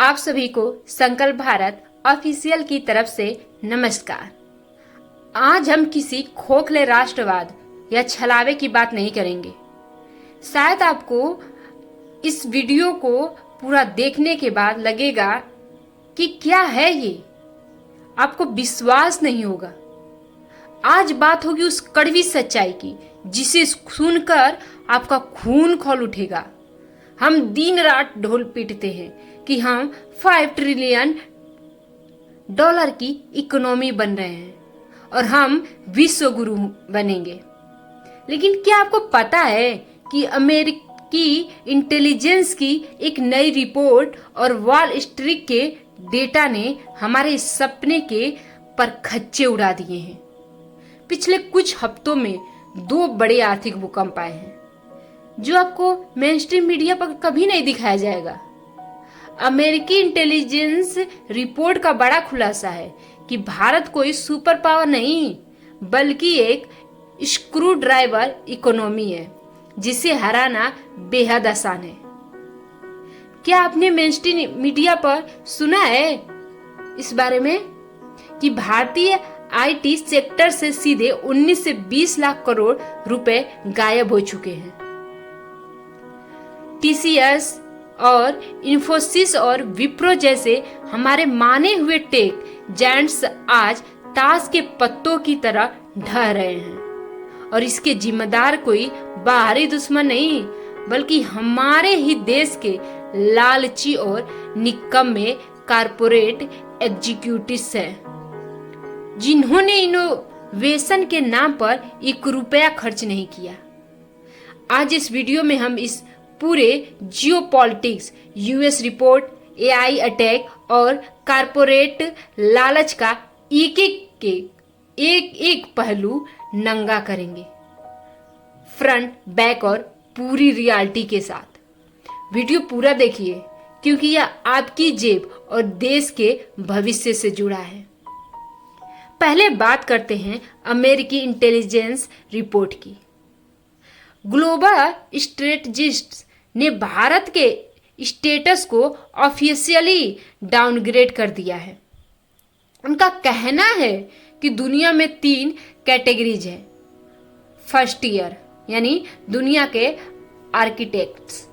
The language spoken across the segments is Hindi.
आप सभी को संकल्प भारत ऑफिशियल की तरफ से नमस्कार। आज हम किसी खोखले राष्ट्रवाद या छलावे की बात नहीं करेंगे। शायद आपको इस वीडियो को पूरा देखने के बाद लगेगा कि क्या है ये, आपको विश्वास नहीं होगा। आज बात होगी उस कड़वी सच्चाई की जिसे सुनकर आपका खून खौल उठेगा। हम दिन रात ढोल पीटते हैं कि हम 5 ट्रिलियन डॉलर की इकोनॉमी बन रहे हैं और हम विश्व गुरु बनेंगे। लेकिन क्या आपको पता है कि अमेरिकी इंटेलिजेंस की एक नई रिपोर्ट और वॉल स्ट्रीट के डेटा ने हमारे सपने के परखच्चे उड़ा दिए हैं। पिछले कुछ हफ्तों में 2 बड़े आर्थिक भूकंप आए हैं जो आपको मेनस्ट्रीम मीडिया पर कभी नहीं दिखाया जाएगा। अमेरिकी इंटेलिजेंस रिपोर्ट का बड़ा खुलासा है कि भारत कोई सुपर पावर नहीं बल्कि एक स्क्रू ड्राइवर इकोनॉमी है जिसे हराना बेहद आसान है। क्या आपने मेनस्ट्रीम मीडिया पर सुना है इस बारे में कि भारतीय आईटी सेक्टर से सीधे 19 से 20 लाख करोड़ रुपए गायब हो चुके हैं। टीसीएस और इन्फोसिस और विप्रो जैसे हमारे माने हुए टेक जायंट्स आज ताश के पत्तों की तरह ढह रहे हैं और इसके जिम्मेदार कोई बाहरी दुश्मन नहीं बल्कि हमारे ही देश के लालची और निकम्मे कारपोरेट एग्जीक्यूटिव्स हैं जिन्होंने इनोवेशन के नाम पर 1 रुपया खर्च नहीं किया। आज इस वीडियो में हम इस पूरे geopolitics, US report, AI attack और कारपोरेट लालच का एक पहलू नंगा करेंगे, फ्रंट, बैक और पूरी रियलिटी के साथ। वीडियो पूरा देखिए क्योंकि यह आपकी जेब और देश के भविष्य से जुड़ा है। पहले बात करते हैं अमेरिकी इंटेलिजेंस रिपोर्ट की। ग्लोबल स्ट्रेटजिस्ट्स ने भारत के स्टेटस को ऑफिशियली डाउनग्रेड कर दिया है। उनका कहना है कि दुनिया में 3 कैटेगरीज हैं। फर्स्ट ईयर यानी दुनिया के आर्किटेक्ट्स,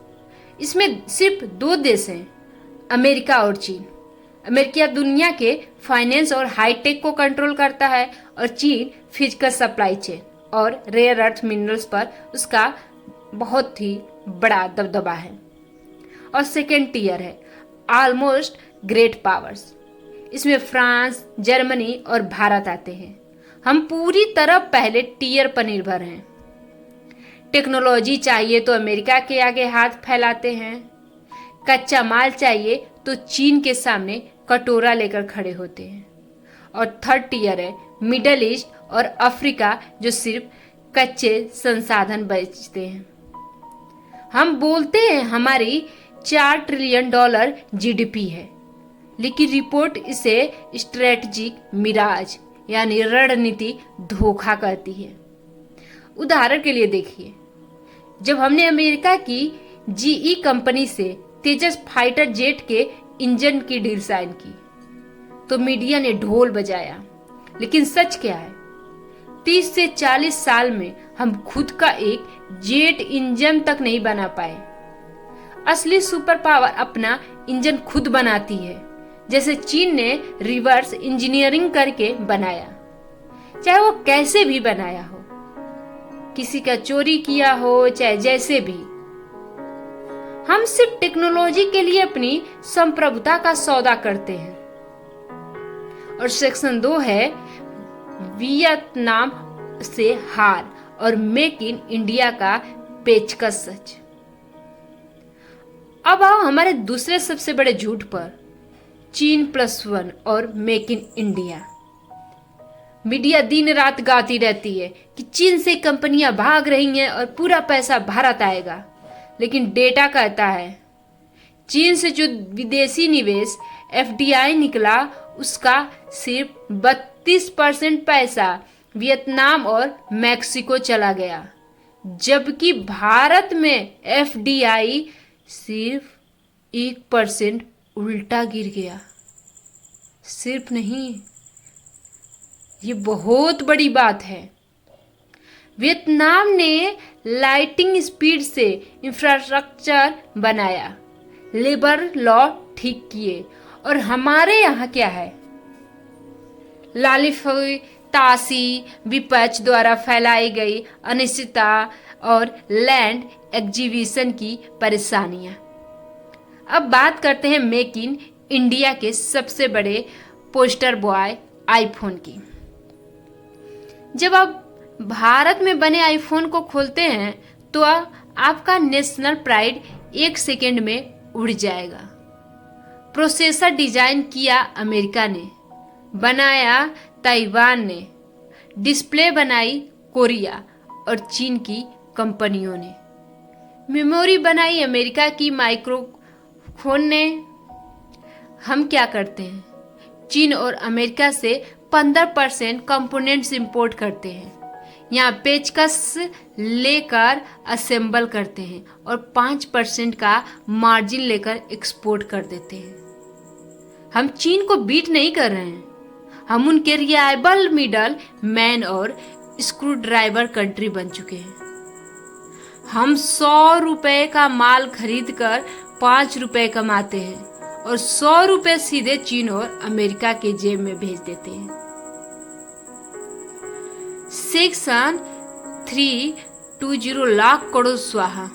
इसमें सिर्फ 2 देश हैं, अमेरिका और चीन। अमेरिका दुनिया के फाइनेंस और हाईटेक को कंट्रोल करता है और चीन फिजिकल सप्लाई चेन और रेयर अर्थ मिनरल्स पर उसका बहुत ही बड़ा दबदबा है। और सेकेंड टीयर है ऑलमोस्ट ग्रेट पावर्स, इसमें फ्रांस, जर्मनी और भारत आते हैं। हम पूरी तरह पहले टीयर पर निर्भर हैं। टेक्नोलॉजी चाहिए तो अमेरिका के आगे हाथ फैलाते हैं, कच्चा माल चाहिए तो चीन के सामने कटोरा लेकर खड़े होते हैं। और थर्ड टीयर है मिडल ईस्ट और अफ्रीका जो सिर्फ कच्चे संसाधन बेचते हैं। हम बोलते हैं हमारी 4 ट्रिलियन डॉलर जीडीपी है, लेकिन रिपोर्ट इसे स्ट्रेटजिक मिराज यानी रणनीति धोखा कहती है। उदाहरण के लिए देखिए, जब हमने अमेरिका की जीई कंपनी से तेजस फाइटर जेट के इंजन की डील साइन की तो मीडिया ने ढोल बजाया, लेकिन सच क्या है? 30 से 40 साल में हम खुद का एक जेट इंजन तक नहीं बना पाए। असली सुपर पावर अपना इंजन खुद बनाती है, जैसे चीन ने रिवर्स इंजीनियरिंग करके बनाया, चाहे वो कैसे भी बनाया हो, किसी का चोरी किया हो, चाहे जैसे भी। हम सिर्फ टेक्नोलॉजी के लिए अपनी संप्रभुता का सौदा करते हैं। और सेक्शन 2 है वियतनाम से हार और मेक इन इंडिया का पेचकस सच। अब आओ हमारे दूसरे सबसे बड़े झूठ पर, चीन +1 और मेक इन इंडिया। मीडिया दिन रात गाती रहती है कि चीन से कंपनियां भाग रही हैं और पूरा पैसा भारत आएगा, लेकिन डेटा कहता है चीन से जो विदेशी निवेश एफडीआई निकला उसका सिर्फ 32% पैसा वियतनाम और मैक्सिको चला गया, जबकि भारत में एफडीआई सिर्फ 1% उल्टा गिर गया। सिर्फ नहीं, ये बहुत बड़ी बात है। वियतनाम ने लाइटिंग स्पीड से इंफ्रास्ट्रक्चर बनाया, लेबर लॉ ठीक किए, और हमारे यहाँ क्या है? लालिफी तासी, विपक्ष द्वारा फैलाई गई अनिश्चितता और लैंड एक्विजिशन की परेशानियां। अब बात करते हैं मेक इन इंडिया के सबसे बड़े पोस्टर बॉय आईफोन की। जब आप भारत में बने आईफोन को खोलते हैं तो आपका नेशनल प्राइड एक सेकेंड में उड़ जाएगा। प्रोसेसर डिजाइन किया अमेरिका ने, बनाया ताइवान ने, डिस्प्ले बनाई कोरिया और चीन की कंपनियों ने, मेमोरी बनाई अमेरिका की माइक्रोफोन ने। हम क्या करते हैं? चीन और अमेरिका से 15% कंपोनेंट्स इंपोर्ट करते हैं, यहाँ पेचकस लेकर असेंबल करते हैं और 5% का मार्जिन लेकर एक्सपोर्ट कर देते हैं। हम चीन को बीट नहीं कर रहे हैं, हम उनके रिलायबल मिडल मैन और स्क्रू ड्राइवर कंट्री बन चुके हैं। हम 100 रुपए का माल खरीद कर 5 रुपए कमाते हैं और 100 रुपए सीधे चीन और अमेरिका के जेब में भेज देते हैं। सेक्शन 320 लाख करोड़ स्वाहा।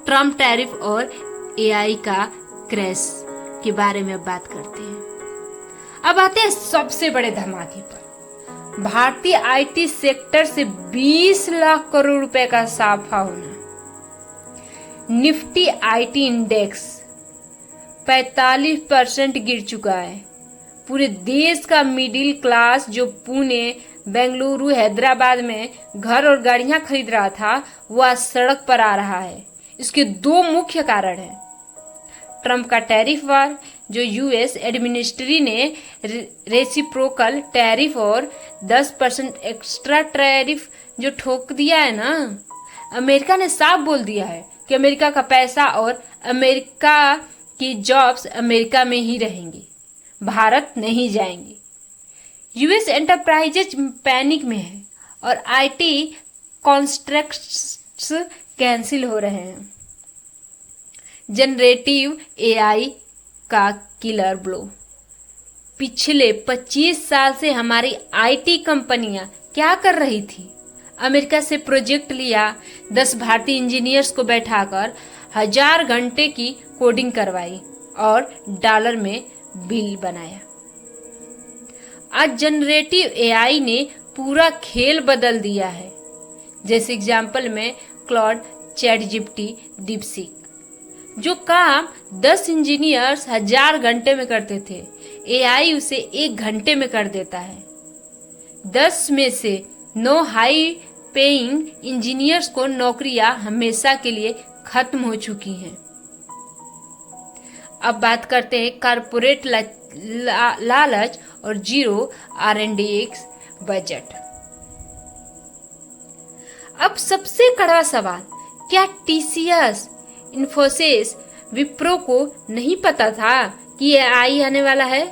ट्रम्प टैरिफ और एआई का क्रैश के बारे में बात करते हैं। अब आते हैं सबसे बड़े धमाके पर। भारतीय आईटी सेक्टर से 20 लाख करोड़ रुपए का साफा होना। निफ्टी आईटी इंडेक्स 45% गिर चुका है। पूरे देश का मिडिल क्लास जो पुणे, बेंगलुरु, हैदराबाद में घर और गाड़ियां खरीद रहा था, वह आज सड़क पर आ रहा है। इसके 2 मुख्य कारण हैं। ट्रम्प का टैरिफ वार, जो यूएस एडमिनिस्ट्री ने रेसिप्रोकल टैरिफ और 10% एक्स्ट्रा टैरिफ जो ठोक दिया है ना। अमेरिका ने साफ बोल दिया है कि अमेरिका का पैसा और अमेरिका की जॉब्स अमेरिका में ही रहेंगी, भारत नहीं जाएंगी। यूएस एंटरप्राइजेज पैनिक में है और आईटी कॉन्ट्रैक्ट्स कैंसिल हो रहे हैं। जनरेटिव एआई का किलर ब्लो। पिछले 25 साल से हमारी आईटी कंपनियां क्या कर रही थी? अमेरिका से प्रोजेक्ट लिया, 10 भारतीय इंजीनियर्स को बैठाकर 1000 घंटे की कोडिंग करवाई और डॉलर में बिल बनाया। आज जनरेटिव एआई ने पूरा खेल बदल दिया है। जैसे एग्जाम्पल में क्लॉड, चैटजीपीटी, डीपसीक। जो काम 10 इंजीनियर्स 1000 घंटे में करते थे, एआई उसे 1 घंटे में कर देता है। 10 में से 9 हाई पेइंग इंजीनियर्स को नौकरियां हमेशा के लिए खत्म हो चुकी हैं। अब बात करते हैं कारपोरेट लालच और जीरो R&D बजट। अब सबसे कड़ा सवाल, क्या टीसीएस, इन्फोसिस, विप्रो को नहीं पता था कि ये AI आने वाला है?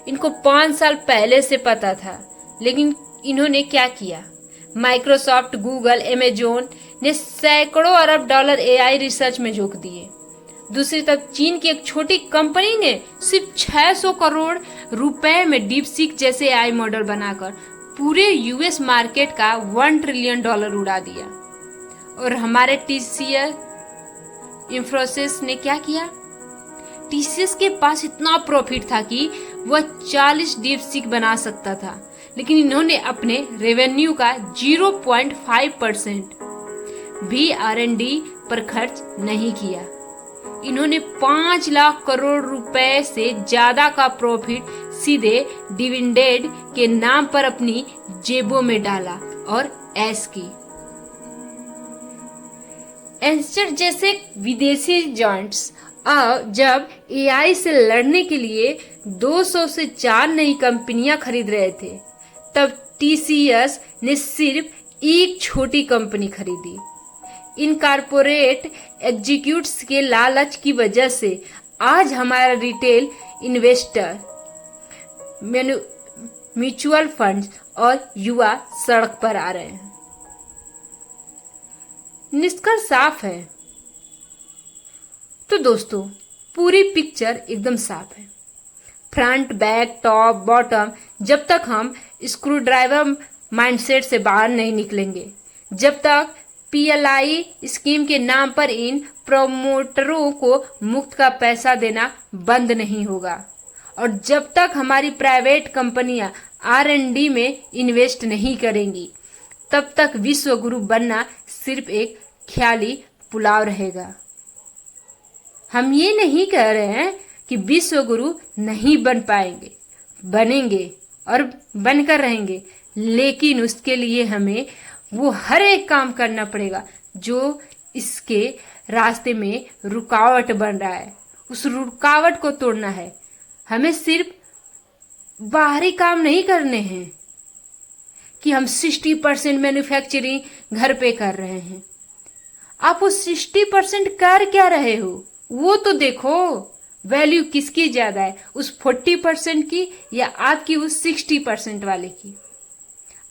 इनको 5 साल पहले से पता था, लेकिन इन्होंने क्या किया? माइक्रोसॉफ्ट, गूगल, अमेजोन ने सैकड़ों अरब डॉलर AI रिसर्च में झोंक दिए। दूसरी तरफ चीन की एक छोटी कंपनी ने सिर्फ 600 करोड़ रुपए में डीपसीक जैसे AI मॉडल बनाकर पूरे यूएस मार्केट का $1 ट्रिलियन उड़ा दिया। और हमारे टीसीएस, इंफोसिस ने क्या किया? टीसीएस के पास इतना प्रॉफिट था कि वह 40 डीपसीक बना सकता था, लेकिन इन्होंने अपने रेवेन्यू का 0.5% भी R&D पर खर्च नहीं किया। इन्होंने 5 लाख करोड़ रुपए से ज्यादा का प्रॉफिट सीधे डिविडेंड के नाम पर अपनी जेबों में डाला और ऐश की। एंसर जैसे विदेशी जॉइंट्स जब एआई से लड़ने के लिए 200 से 4 नई कंपनियां खरीद रहे थे, तब टीसीएस ने सिर्फ एक छोटी कंपनी खरीदी। इन कारपोरेट एग्जीक्यूटिव्स के लालच की वजह से आज हमारा रिटेल इन्वेस्टर, म्यूचुअल फंड्स और युवा सड़क पर आ रहे हैं। निष्कर्ष साफ है। तो दोस्तों, पूरी पिक्चर एकदम साफ है। फ्रंट, बैक, टॉप, बॉटम, जब तक हम स्क्रू ड्राइवर माइंडसेट से बाहर नहीं निकलेंगे, जब तक पीएलआई स्कीम के नाम पर इन प्रमोटरों को मुफ्त का पैसा देना बंद नहीं होगा, और जब तक हमारी प्राइवेट कंपनियां R&D में इन्वेस्ट नहीं करेंगी, तब तक विश्व गुरु बनना सिर्फ एक ख्याली पुलाव रहेगा। हम ये नहीं कह रहे हैं कि विश्व गुरु नहीं बन पाएंगे, बनेंगे और बनकर रहेंगे, लेकिन उसके लिए हमें वो हर एक काम करना पड़ेगा जो इसके रास्ते में रुकावट बन रहा है। उस रुकावट को तोड़ना है। हमें सिर्फ बाहरी काम नहीं करने हैं कि हम 60% मैन्युफैक्चरिंग घर पे कर रहे हैं। आप वो 60% कर क्या रहे हो वो तो देखो। वैल्यू किसकी ज्यादा है, उस 40% की या आपकी उस 60% वाले की।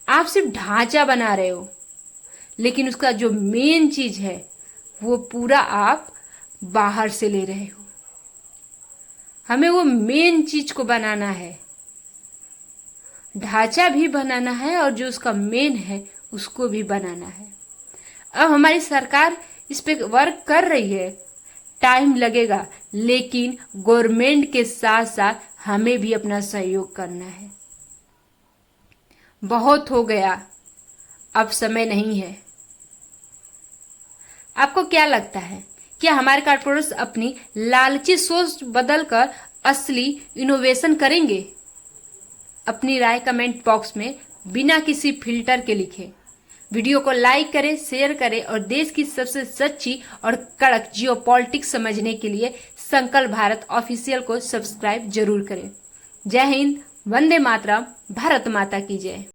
आप सिर्फ ढांचा बना रहे हो, लेकिन उसका जो मेन चीज है वो पूरा आप बाहर से ले रहे हो। हमें वो मेन चीज को बनाना है, ढांचा भी बनाना है और जो उसका मेन है उसको भी बनाना है। अब हमारी सरकार इस पे वर्क कर रही है, टाइम लगेगा, लेकिन गवर्नमेंट के साथ साथ हमें भी अपना सहयोग करना है। बहुत हो गया, अब समय नहीं है। आपको क्या लगता है, क्या हमारे कॉर्पोरेट्स अपनी लालची सोच बदलकर असली इनोवेशन करेंगे? अपनी राय कमेंट बॉक्स में बिना किसी फिल्टर के लिखें। वीडियो को लाइक करें, शेयर करें और देश की सबसे सच्ची और कड़क जियोपॉलिटिक्स समझने के लिए संकल्प भारत ऑफिशियल को सब्सक्राइब जरूर करें। जय हिंद, वंदे मातरम, भारत माता की जय।